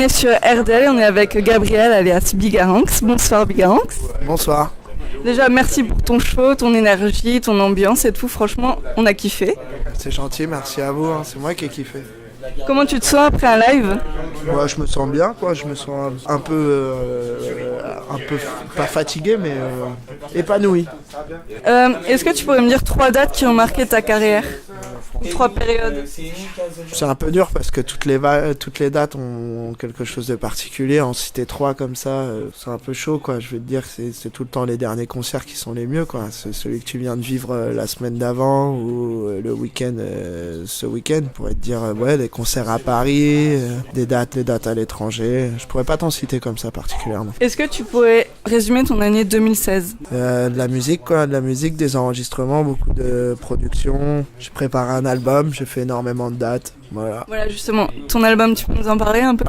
est sur RDL, on est avec Gabriel alias Bigaranx. Bonsoir Bigaranx. Bonsoir. Déjà merci pour ton show, ton énergie, ton ambiance et tout, franchement on a kiffé. C'est gentil, merci à vous, c'est moi qui ai kiffé. Comment tu te sens après un live? Ouais, je me sens bien, quoi. Je me sens un peu pas fatigué, mais épanoui. Est-ce que tu pourrais me dire 3 dates qui ont marqué ta carrière? 3 périodes. C'est un peu dur parce que toutes les dates ont quelque chose de particulier. En citer 3 comme ça, c'est un peu chaud, quoi. Je veux te dire que c'est tout le temps les derniers concerts qui sont les mieux, quoi. C'est celui que tu viens de vivre la semaine d'avant ou le week-end, ce week-end. Je pourrais te dire, ouais, des concerts à Paris, les dates à l'étranger. Je pourrais pas t'en citer comme ça particulièrement. Est-ce que tu pourrais résumer ton année 2016? De la musique, quoi. De la musique, des enregistrements, beaucoup de production. J'ai préparé un album, j'ai fait énormément de dates. Voilà justement, ton album, tu peux nous en parler un peu?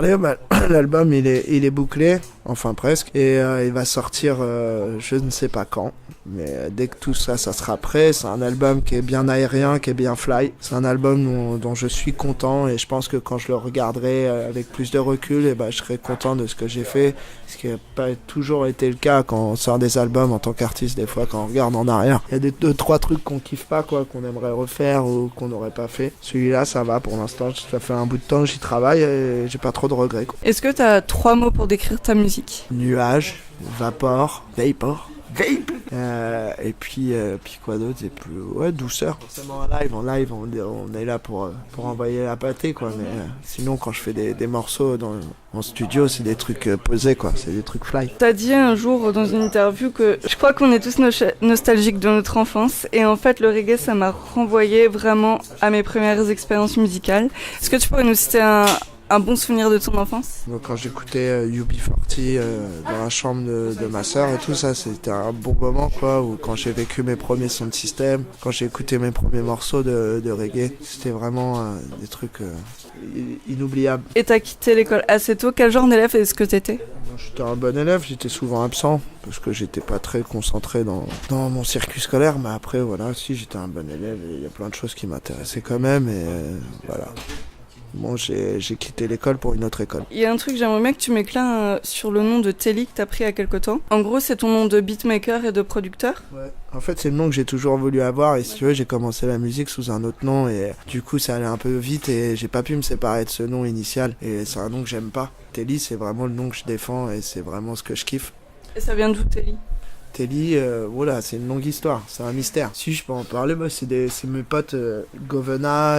L'album il est bouclé, enfin presque, et il va sortir je ne sais pas quand, mais dès que tout ça sera prêt. C'est un album qui est bien aérien, qui est bien fly. C'est un album dont je suis content, et je pense que quand je le regarderai avec plus de recul, je serai content de ce que j'ai fait, ce qui n'a pas toujours été le cas quand on sort des albums en tant qu'artiste. Des fois quand on regarde en arrière, il y a 2-3 trucs qu'on kiffe pas, quoi, qu'on aimerait refaire ou qu'on n'aurait pas fait. Celui-là ça va pour l'instant, ça fait un bout de temps, j'y travaille et j'ai pas trop de regrets, quoi. Est-ce que tu as 3 mots pour décrire ta musique? Nuage, vapor, et puis quoi d'autre, et puis ouais, douceur. Forcément en live on est là pour envoyer la pâtée, quoi, mais sinon quand je fais des morceaux en studio, c'est des trucs posés, quoi, c'est des trucs fly. T'as dit un jour dans une interview que je crois qu'on est tous nostalgiques de notre enfance, et en fait le reggae ça m'a renvoyé vraiment à mes premières expériences musicales. Est-ce que tu pourrais nous citer un bon souvenir de ton enfance? Donc, quand j'écoutais UB40 dans la chambre de ma sœur et tout ça, c'était un bon moment, quoi. Ou quand j'ai vécu mes premiers sons de système, quand j'ai écouté mes premiers morceaux de reggae, c'était vraiment des trucs inoubliables. Et t'as quitté l'école assez tôt. Quel genre d'élève est-ce que t'étais? J'étais un bon élève, j'étais souvent absent parce que j'étais pas très concentré dans mon circuit scolaire, mais après voilà, si, j'étais un bon élève et il y a plein de choses qui m'intéressaient quand même, et voilà. Bon, j'ai quitté l'école pour une autre école. Il y a un truc, j'aimerais bien que tu m'éclaires sur le nom de Telly que t'as pris il y a quelque temps. En gros, c'est ton nom de beatmaker et de producteur? Ouais. En fait, c'est le nom que j'ai toujours voulu avoir, et si tu veux, j'ai commencé la musique sous un autre nom, et du coup, ça allait un peu vite, et j'ai pas pu me séparer de ce nom initial, et c'est un nom que j'aime pas. Telly, c'est vraiment le nom que je défends, et c'est vraiment ce que je kiffe. Et ça vient d'où, Telly? Telly, voilà, c'est une longue histoire, c'est un mystère. Si je peux en parler, c'est mes potes Govena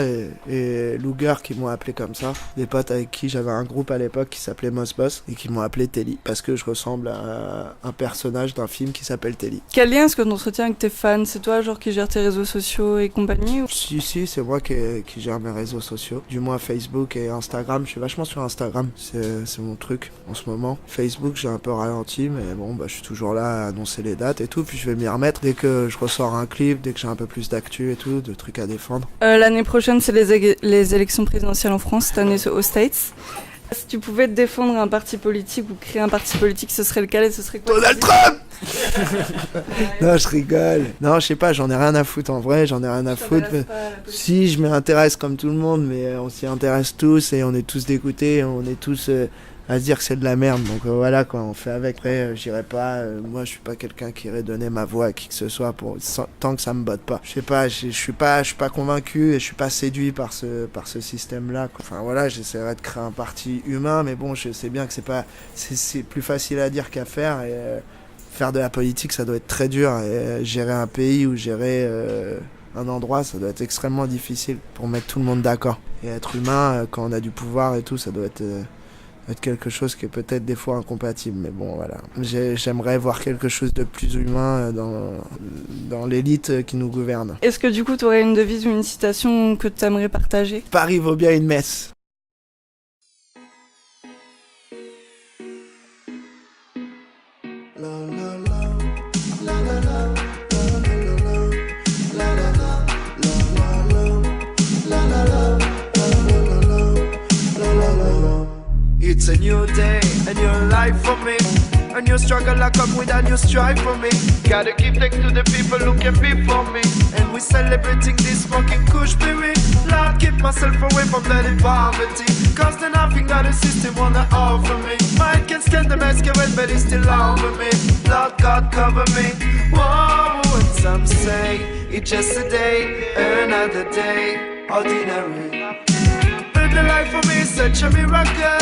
et Luger qui m'ont appelé comme ça. Des potes avec qui j'avais un groupe à l'époque qui s'appelait Moss Boss et qui m'ont appelé Telly parce que je ressemble à un personnage d'un film qui s'appelle Telly. Quel lien est-ce que tu entretiens avec tes fans? C'est toi genre qui gère tes réseaux sociaux et compagnie ou... Si, c'est moi qui gère mes réseaux sociaux. Du moins Facebook et Instagram, je suis vachement sur Instagram, c'est mon truc en ce moment. Facebook, j'ai un peu ralenti, mais bon, je suis toujours là à annoncer les dates et tout, puis je vais m'y remettre dès que je ressors un clip, dès que j'ai un peu plus d'actu et tout, de trucs à défendre. L'année prochaine, c'est les élections présidentielles en France, cette année aux States. Si tu pouvais te défendre un parti politique ou créer un parti politique, ce serait lequel et ce serait quoi? Donald Trump. Non, je rigole. Non, je sais pas, j'en ai rien à foutre en vrai, j'en ai rien à foutre. Si, je m'y intéresse comme tout le monde, mais on s'y intéresse tous et on est tous dégoûtés, on est tous à se dire que c'est de la merde, donc voilà quoi, on fait avec. Après, j'irai pas, moi je suis pas quelqu'un qui irait donner ma voix à qui que ce soit tant que ça me botte pas. Je sais pas, je suis pas convaincu et je suis pas séduit par ce système là, quoi. Enfin voilà, j'essaierai de créer un parti humain, mais bon, je sais bien que c'est plus facile à dire qu'à faire, et faire de la politique ça doit être très dur, et gérer un pays ou gérer un endroit, ça doit être extrêmement difficile pour mettre tout le monde d'accord. Et être humain, quand on a du pouvoir et tout, ça doit être quelque chose qui est peut-être des fois incompatible, mais bon voilà. J'aimerais voir quelque chose de plus humain dans l'élite qui nous gouverne. Est-ce que du coup tu aurais une devise ou une citation que tu aimerais partager? Paris vaut bien une messe. It's a new day, a new life for me. A new struggle I come with a new strive for me. Gotta give thanks to the people who can be for me. And we celebrating this fucking kush spirit. Lord Gotta keep myself away from dirty poverty, cause then nothing that the system wanna offer me. Mind can scan the masquerade, but it's still over me. Lord God cover me. Whoa, and some say it's just a day, another day, ordinary. But the life for me is such a miracle.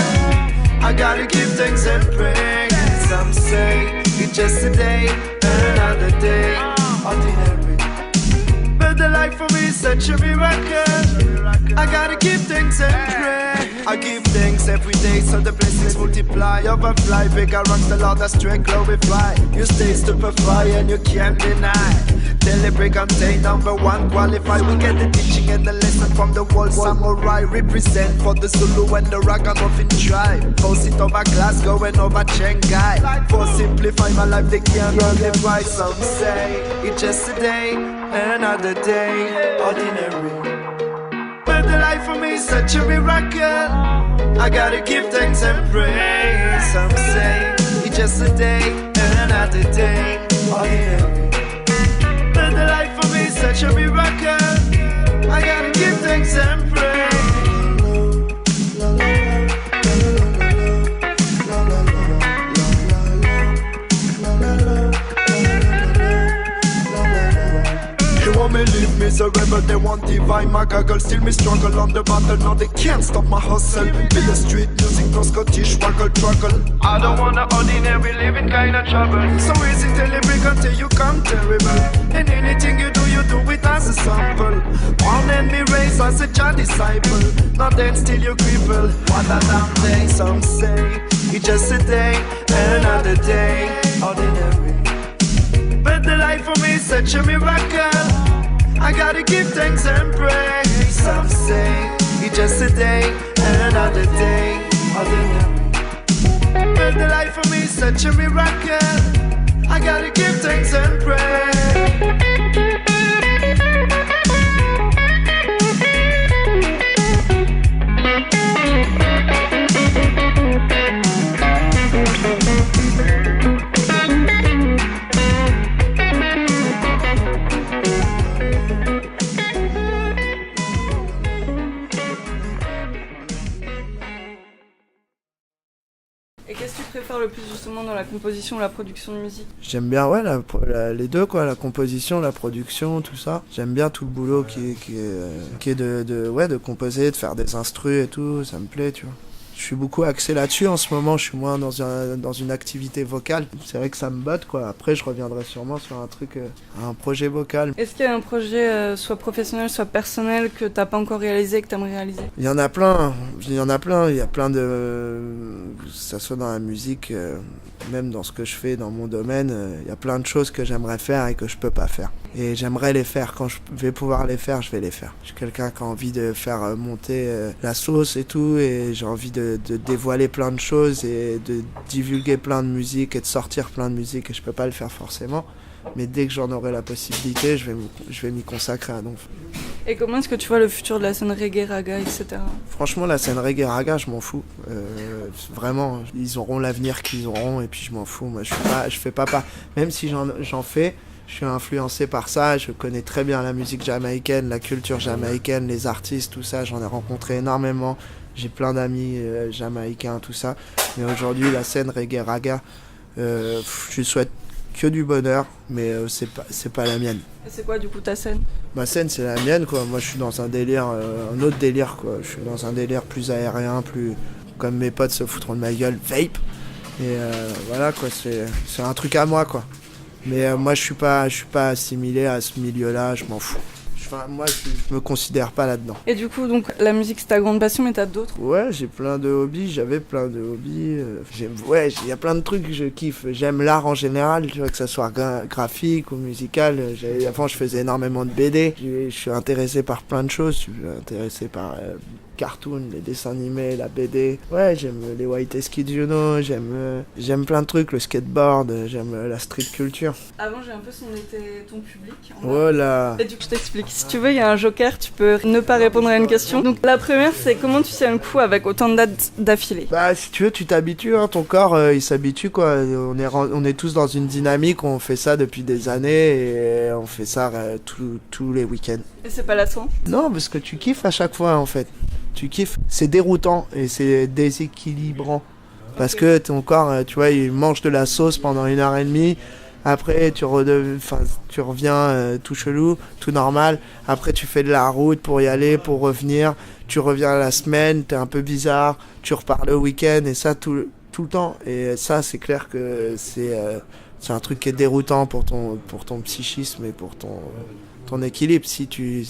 I gotta give thanks and pray. Some say it's just a day, another day, ordinary. But the life for me is such a miracle. I gotta give thanks and pray. I give thanks every day so the blessings multiply. Overfly, bigger rocks, the Lord has strength glorify. You stay stupefied and you can't deny. Celebrate and take number one qualify. We get the teaching and the lesson from the whole samurai. Represent for the Zulu and the Ragamuffin tribe. Force it over Glasgow and over Shanghai. For simplify my life, they can't amplify. Some say it's just a day, another day, ordinary. But the life for me is such a miracle. I gotta give thanks and praise. Some say it's just a day, another day, ordinary. But the life for me is such a miracle. I gotta give thanks and praise. They want me live miserable, they want divine my goggle. Still me struggle on the battle, now they can't stop my hustle. Be a street music, no Scottish waggle struggle. I don't want an ordinary living kind of trouble. So easy to live until you come terrible. And anything you do it as a sample. Born and be raised as a child disciple. Now then still you cripple. What a damn day, some say it's just a day, another day, ordinary. But the life for me is such a miracle. I gotta give thanks and praise. Some say it's just a day, another day, ordinary. But the life for me is such a miracle. I gotta give thanks and praise. Et qu'est-ce que tu préfères le plus justement dans la composition ou la production de musique? J'aime bien ouais, les deux, quoi, la composition, la production, tout ça. J'aime bien tout le boulot qui est de composer, de faire des instrus et tout, ça me plaît, tu vois. Je suis beaucoup axé là-dessus en ce moment, je suis moins dans une activité vocale. C'est vrai que ça me botte, quoi. Après, je reviendrai sûrement sur un projet vocal. Est-ce qu'il y a un projet soit professionnel, soit personnel que t'as pas encore réalisé et que t'aimerais réaliser? Il y en a plein. Il y a plein de... Que ça soit dans la musique, même dans ce que je fais, dans mon domaine, il y a plein de choses que j'aimerais faire et que je peux pas faire. Et j'aimerais les faire. Quand je vais pouvoir les faire, je vais les faire. Je suis quelqu'un qui a envie de faire monter la sauce et tout, et j'ai envie de dévoiler plein de choses et de divulguer plein de musique et de sortir plein de musique, et je peux pas le faire forcément. Mais dès que j'en aurai la possibilité, je vais m'y consacrer à donf. Et comment est-ce que tu vois le futur de la scène reggae, raga, etc.? Franchement, la scène reggae, raga, je m'en fous. Vraiment, ils auront l'avenir qu'ils auront, et puis je m'en fous. Moi, je fais pas même si j'en fais, je suis influencé par ça. Je connais très bien la musique jamaïcaine, la culture jamaïcaine, les artistes, tout ça. J'en ai rencontré énormément. J'ai plein d'amis jamaïcains, tout ça. Mais aujourd'hui, la scène reggae, raga, je souhaite que du bonheur, mais c'est pas la mienne. Et c'est quoi du coup ta scène? Ma scène, c'est la mienne, quoi. Moi, je suis dans un délire, un autre délire, quoi. Je suis dans un délire plus aérien, plus comme mes potes se foutront de ma gueule, vape. Et voilà, quoi. C'est un truc à moi, quoi. Mais moi, je suis pas assimilé à ce milieu-là. Je m'en fous. Moi, je me considère pas là-dedans. Et du coup, donc la musique c'est ta grande passion, mais t'as d'autres? Ouais, j'ai plein de hobbies. J'avais plein de hobbies. Il y a plein de trucs que je kiffe. J'aime l'art en général, tu vois, que ça soit graphique ou musical. Avant, je faisais énormément de BD. Je suis intéressé par plein de choses. Je suis intéressé par cartoons, les dessins animés, la BD. Ouais, j'aime les White Skid Juno, j'aime plein de trucs, le skateboard, j'aime la street culture. Avant, j'ai un peu sondé ton public. Voilà. Et du coup, je t'explique. Si tu veux, il y a un joker, tu peux ne pas répondre à une question. Donc la première, c'est comment tu tiens le coup avec autant de dates d'affilée? Bah, si tu veux, tu t'habitues, hein, ton corps, il s'habitue, quoi. On est tous dans une dynamique, on fait ça depuis des années et on fait ça tous les week-ends. Et c'est pas lassant? Non, parce que tu kiffes à chaque fois, en fait. Tu kiffes. C'est déroutant et c'est déséquilibrant. Parce que ton corps, tu vois, il mange de la sauce pendant 1h30. Après, tu reviens tout chelou, tout normal. Après, tu fais de la route pour y aller, pour revenir. Tu reviens la semaine, t'es un peu bizarre. Tu repars le week-end et ça tout le temps. Et ça, c'est clair que c'est un truc qui est déroutant pour ton psychisme et pour ton équilibre si tu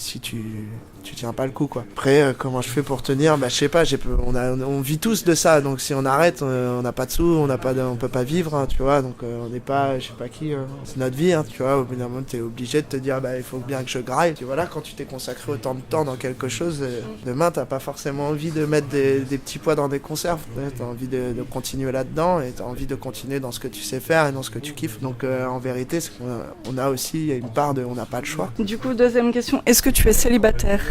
tiens pas le coup, quoi. Après, comment je fais pour tenir? Bah, je sais pas, on vit tous de ça, donc si on arrête, on n'a pas de sous, on peut pas vivre, hein, tu vois, donc on n'est pas, je sais pas qui, c'est notre vie, hein, tu vois, au bout d'un moment, t'es obligé de te dire, bah, il faut bien que je graille, tu vois, là, quand tu t'es consacré autant de temps dans quelque chose, demain, t'as pas forcément envie de mettre des petits pois dans des conserves, t'as envie de continuer là-dedans, et t'as envie de continuer dans ce que tu sais faire et dans ce que tu kiffes, donc en vérité, c'est qu'on a aussi une part on n'a pas le choix. Du coup, deuxième question, est-ce que tu es célibataire?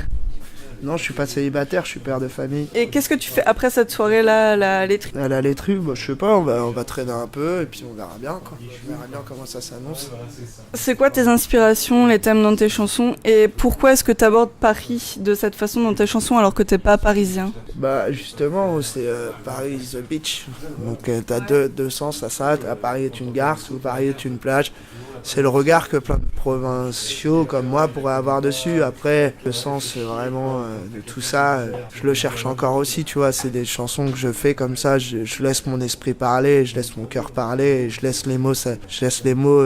Non, je suis pas célibataire, je suis père de famille. Et qu'est-ce que tu fais après cette soirée-là, à la laiterie? À la laiterie, bah, je sais pas, on va traîner un peu et puis on verra bien, quoi. On verra bien comment ça s'annonce. C'est quoi tes inspirations, les thèmes dans tes chansons? Et pourquoi est-ce que tu abordes Paris de cette façon dans tes chansons alors que t'es pas parisien? Bah justement, c'est Paris is a beach. Donc t'as deux sens à ça. Paris est une gare, ou Paris est une plage. C'est le regard que plein de provinciaux comme moi pourraient avoir dessus. Après, le sens vraiment de tout ça, je le cherche encore aussi, tu vois. C'est des chansons que je fais comme ça, je laisse mon esprit parler, je laisse mon cœur parler, et je laisse les mots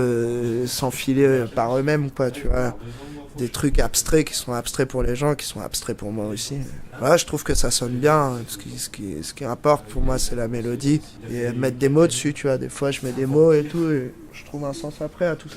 s'enfiler par eux-mêmes, quoi, tu vois. Des trucs abstraits qui sont abstraits pour les gens, qui sont abstraits pour moi aussi. Voilà, je trouve que ça sonne bien. Ce qui importe pour moi, c'est la mélodie. Et mettre des mots dessus, tu vois. Des fois, je mets des mots et tout, et je trouve un sens après à tout ça.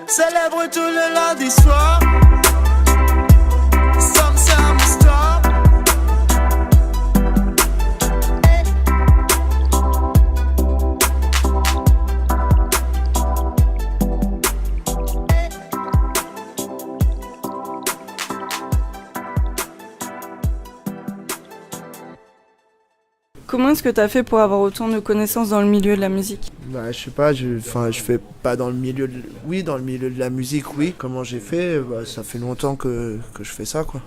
Célèbre tout le lundi soir. Some Sam Star. Comment est-ce que tu as fait pour avoir autant de connaissances dans le milieu de la musique? Bah, je sais pas, je fais pas dans le milieu de... Oui, dans le milieu de la musique, oui. Comment j'ai fait? Bah, ça fait longtemps que je fais ça, quoi.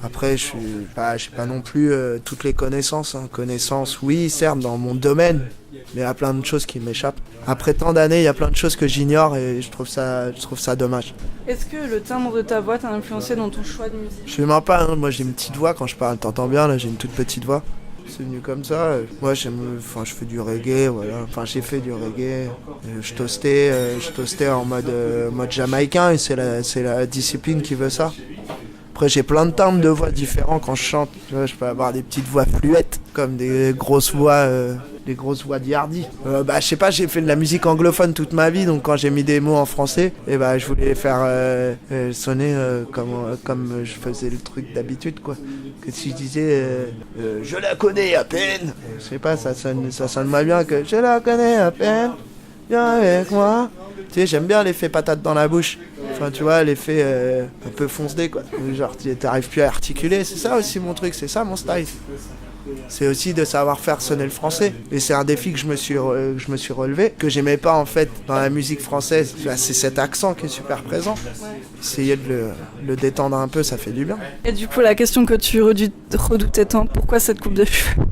Après, j'ai pas non plus toutes les connaissances. Hein. Connaissances, oui, certes, dans mon domaine, mais il y a plein de choses qui m'échappent. Après tant d'années, il y a plein de choses que j'ignore et je trouve ça dommage. Est-ce que le timbre de ta voix t'a influencé dans ton choix de musique? Je ne mens pas, hein. Moi j'ai une petite voix quand je parle, t'entends bien, là j'ai une toute petite voix. C'est venu comme ça. Moi je fais du reggae, voilà. Enfin j'ai fait du reggae. Je toastais en mode jamaïcain et c'est la discipline qui veut ça. Après j'ai plein de timbres de voix différents quand je chante. Tu vois, je peux avoir des petites voix fluettes comme des grosses voix d'Hardy. Je sais pas, j'ai fait de la musique anglophone toute ma vie, donc quand j'ai mis des mots en français, et je voulais les faire sonner comme je faisais le truc d'habitude, quoi. Que si je disais je la connais à peine, je sais pas, ça sonne moins bien que je la connais à peine, viens avec moi. Tu sais, j'aime bien l'effet patate dans la bouche. Enfin, tu vois, l'effet un peu fonce-dé, quoi. Genre, t'arrives plus à articuler, c'est ça aussi mon truc, c'est ça mon style. C'est aussi de savoir faire sonner le français. Et c'est un défi que je me suis relevé, que j'aimais pas en fait dans la musique française. C'est cet accent qui est super présent. Essayer de le détendre un peu, ça fait du bien. Et du coup, la question que tu redoutais tant, pourquoi cette coupe de cheveux?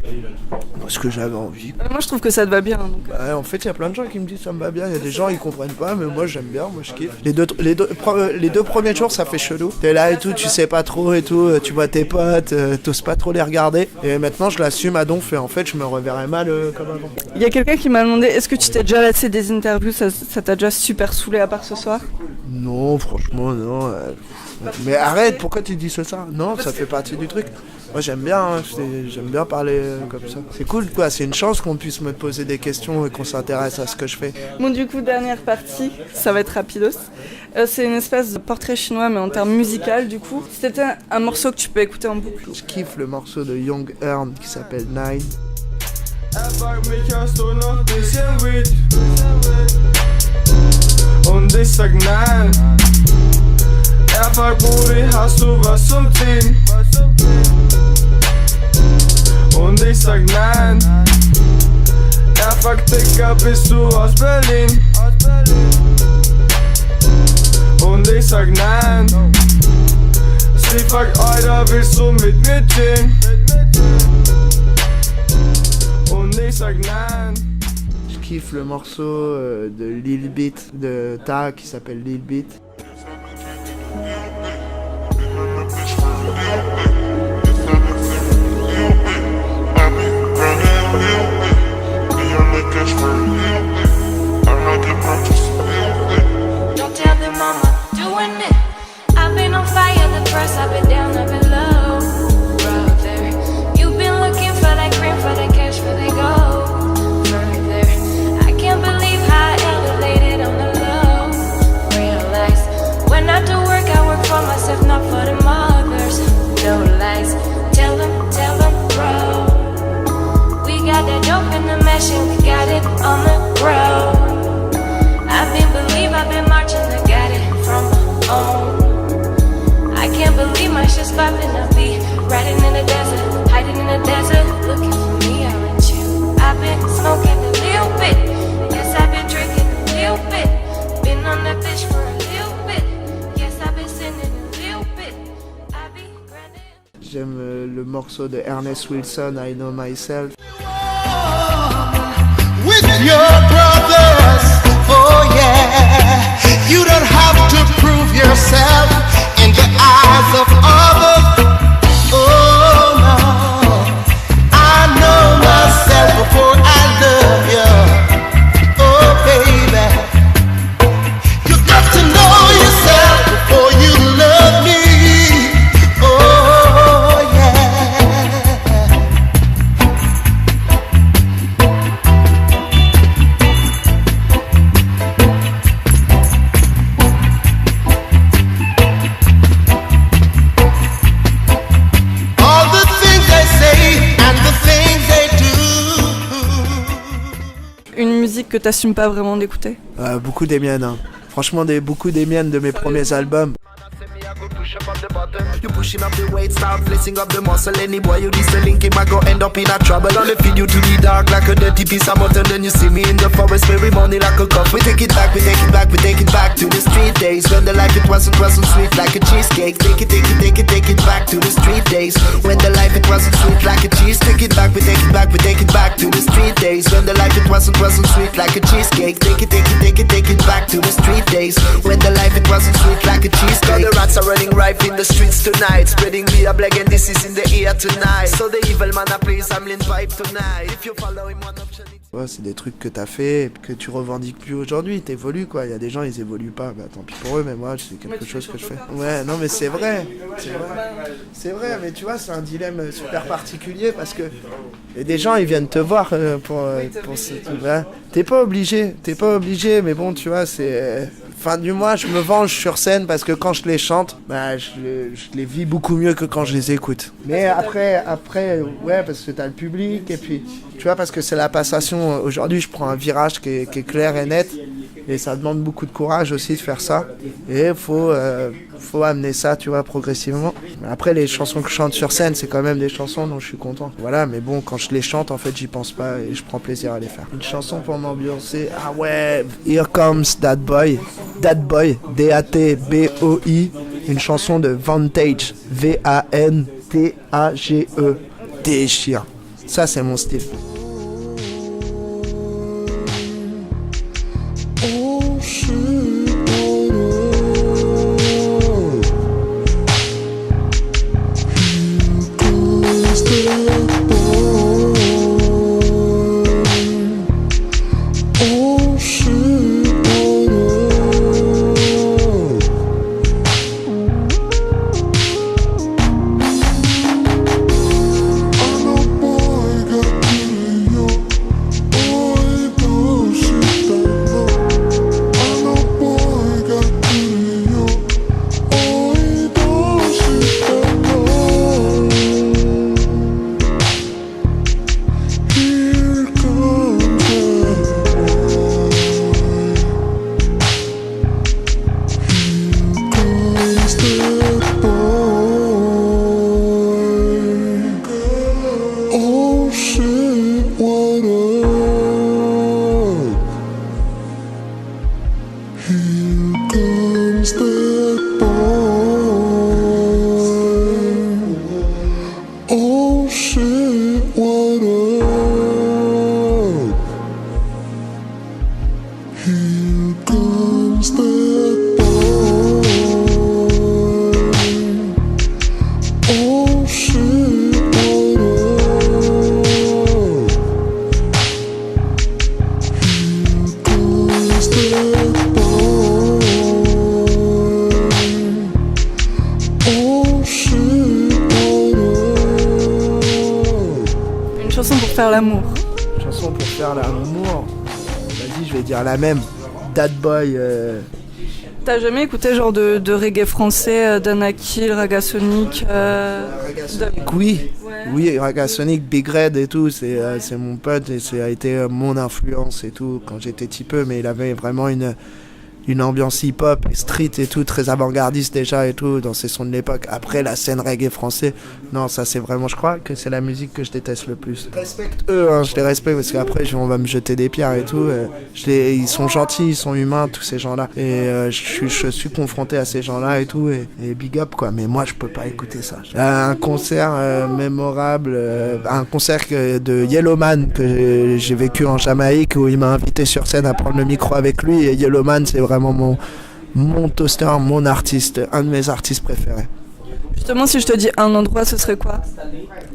Parce que j'avais envie. Moi, je trouve que ça te va bien. Donc... en fait, il y a plein de gens qui me disent ça me va bien. Il y a des gens ils comprennent pas, mais moi j'aime bien, moi je kiffe. Les deux premiers jours, ça fait chelou. T'es là et tout, tu sais pas trop et tout. Tu vois tes potes, t'oses pas trop les regarder. Et maintenant, je l'assume à donf et en fait, je me reverrai mal comme avant. Il y a quelqu'un qui m'a demandé, est-ce que tu t'es déjà lassé des interviews? Ça t'a déjà super saoulé à part ce soir? Non, franchement, non. Mais arrête, pourquoi tu dis ça? Non, ça fait partie du truc. Moi j'aime bien parler comme ça. C'est cool quoi, c'est une chance qu'on puisse me poser des questions et qu'on s'intéresse à ce que je fais. Bon du coup, dernière partie, ça va être rapidos. C'est une espèce de portrait chinois mais en termes musical du coup. C'était un morceau que tu peux écouter en boucle. Je kiffe le morceau de Young Earn qui s'appelle Nine. Frag Brudi, hast du was zum Ziehen? Und ich sag nein. Fragt Dicker, bist du aus Berlin? Und ich sag nein. Sie fragt, Alter, willst du mit mir gehen? Und ich sag nein. Je kiffe le morceau de Lil Beat, de Ta qui s'appelle Lil Beat. Don't tell them mama doing it. I've been on fire, the first I've been down, I've been low. Brother, you've been looking for that cream, for that cash, for the gold. Further, I can't believe how I elevated on the low. Realize, when I do work, I work for myself, not for the mothers. No lies, tell them, bro. We got that dope in the mesh and we got it on the road. I've been marching, I got it from home. I can't believe my shit's popping. I'll be riding in the desert, hiding in the desert, looking for me, aren't you? I've been smoking a little bit, yes I've been drinking a little bit, been on that bitch for a little bit, yes I've been sinning a little bit, I be grinding. J'aime le morceau de Ernest Wilson, I Know Myself. With your brothers, oh yeah, you don't have to prove yourself in the eyes of others. Oh no, I know myself before I love you. Oh baby, you got to know yourself before you love me. Oh yeah. musiques que t'assumes pas vraiment d'écouter? Beaucoup des miennes, hein. Franchement, beaucoup des miennes de mes premiers albums. You pushing up the weight, start flexing up the muscle. Any boy you diss the link him, I go end up in a trouble. I'll feed you to the dark like a dirty piece of mutton. Then you see me in the forest every morning like a cup. We take it back, we take it back, we take it back to the street days when the life it wasn't sweet like a cheesecake. Take it back to the street days when the life it wasn't sweet like a cheese. Take it back, we take it back, we take it back to the street days when the life it wasn't sweet like a cheesecake. Take it back to the street days when the life it wasn't sweet like a cheesecake. Now the rats are running rife in the streets tonight, spreading beer black and this is in the air tonight. So the evil man I plays Hamlin vibe tonight. If you follow him, one option. Ouais, c'est des trucs que t'as fait, que tu revendiques plus aujourd'hui, t'évolues quoi. Il y a des gens, ils évoluent pas, bah tant pis pour eux, mais moi c'est quelque chose que je fais. Ouais, non mais c'est vrai, c'est vrai, mais tu vois, c'est un dilemme super particulier parce que et des gens ils viennent te voir pour ce truc. Ouais. T'es pas obligé, mais bon, tu vois, c'est fin du mois, je me venge sur scène parce que quand je les chante, bah je les vis beaucoup mieux que quand je les écoute. Mais après, ouais, parce que t'as le public et puis tu vois, parce que c'est la passation. Aujourd'hui, je prends un virage qui est clair et net et ça demande beaucoup de courage aussi de faire ça. Et il faut amener ça, tu vois, progressivement. Après, les chansons que je chante sur scène, c'est quand même des chansons dont je suis content. Voilà, mais bon, quand je les chante, en fait, j'y pense pas et je prends plaisir à les faire. Une chanson pour m'ambiancer, ah ouais, Here Comes That Boy, D-A-T-B-O-I, une chanson de Vantage, V-A-N-T-A-G-E, déchire. Ça, c'est mon style. L'amour. Chanson pour faire l'amour. Vas-y, je vais dire la même. That Boy. T'as jamais écouté genre de reggae français, d'Anakil, Raga Sonic Oui. Ouais. Oui, Raga Sonic, Big Red et tout, c'est mon pote et ça a été mon influence et tout quand j'étais petit peu, mais il avait vraiment une ambiance hip-hop, street et tout, très avant-gardiste déjà et tout, dans ses sons de l'époque. Après, la scène reggae français, non, ça c'est vraiment, je crois que c'est la musique que je déteste le plus. Je respecte eux, hein, je les respecte parce qu'après, on va me jeter des pierres et tout. Ils sont gentils, ils sont humains, tous ces gens-là. Et je suis confronté à ces gens-là et tout, et big up, quoi. Mais moi, je peux pas écouter ça. Un concert mémorable, un concert de Yellowman que j'ai vécu en Jamaïque, où il m'a invité sur scène à prendre le micro avec lui, et Yellowman, c'est vraiment mon toaster, mon artiste, un de mes artistes préférés. Justement, si je te dis un endroit, ce serait quoi?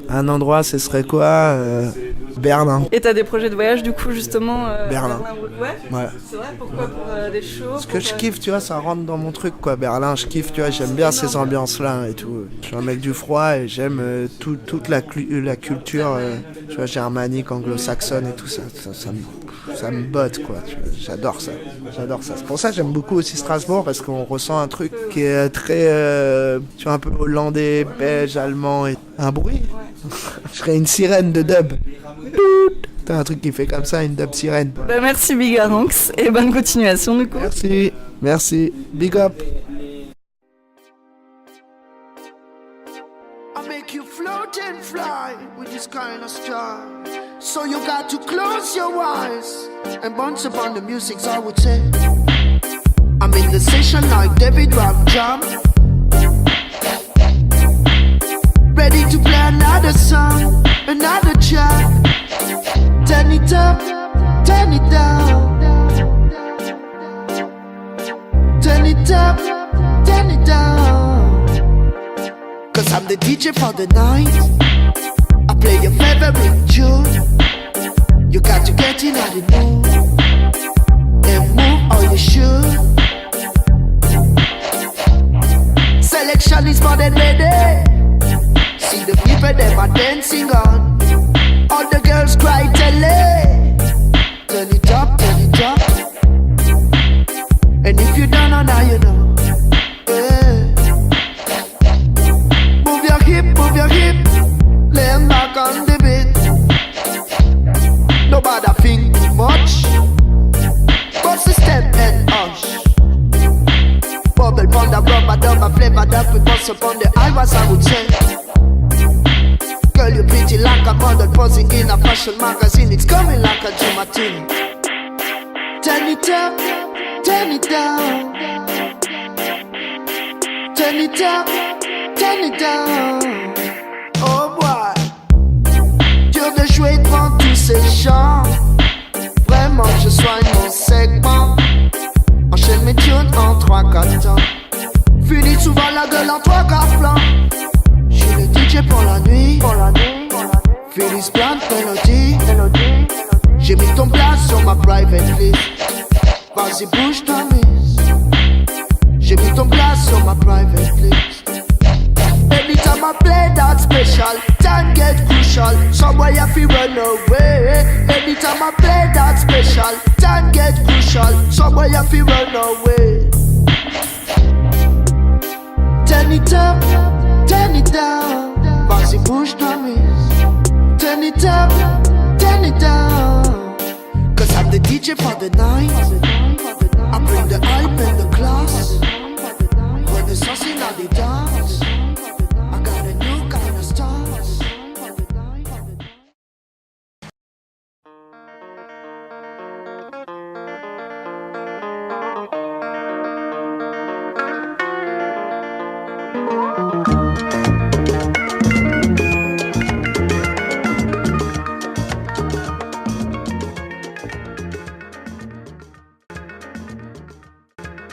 Un endroit, ce serait quoi? Berlin. Et t'as des projets de voyage du coup justement Berlin. Ouais. Ouais. C'est vrai, pourquoi? Pour des shows? Parce que je kiffe, tu vois, ça rentre dans mon truc, quoi. Berlin, je kiffe, tu vois, j'aime bien ces ambiances-là et tout. Je suis un mec du froid et j'aime toute la culture, tu vois, germanique, anglo-saxonne et tout ça. Ça me botte, quoi. J'adore ça. C'est pour ça que j'aime beaucoup aussi Strasbourg, parce qu'on ressent un truc qui est très, tu vois, un peu hollandais, belge, allemand et un bruit. Je serais une sirène de dub. T'as un truc qui fait comme ça, une dub sirène. Bah, merci Bigaranx et bonne continuation du coup. Merci, big up. I make you float and fly with this kind of style. So you got to close your eyes and bounce upon the music, I would say. I'm in the session like David Rock Jam, ready to play another song, another track. Turn it up, turn it down. Turn it up, turn it down. Cause I'm the DJ for the night. I play your favorite tune. You got to get in the mood and move all you should. Selection is more than ready. See the people them are dancing on. All the girls cry tele. Turn it up, turn it up. And if you don't know now you know. Yeah. Move your hip. Lay 'em back on the beat. Nobody think much. Bust a step and hush. Bubble pon the rubber dub, flavor that we bust upon the iris, I would say. Girl, you pretty like a model posing in a fashion magazine. It's coming like a dream at you. Turn it up, turn it down. Turn it up, turn it down. Oh boy, dur de jouer devant tous ces gens. Vraiment, je soigne mon segment. Enchaîne mes tunes en 3-4 temps. Finis souvent la gueule en 3-4 plans. J'suis le DJ pour la nuit. Félix Blunt Melody. J'ai mis ton place sur ma private list. Vas-y bouge ta mise. J'ai mis ton place sur ma private list. Anytime I play that special, time get crucial. Somewhere you feel run away. Anytime I play that special, time get crucial. Somewhere you feel run away. Turn it up, turn it down. Vas-y bouge ta mise. Turn it up.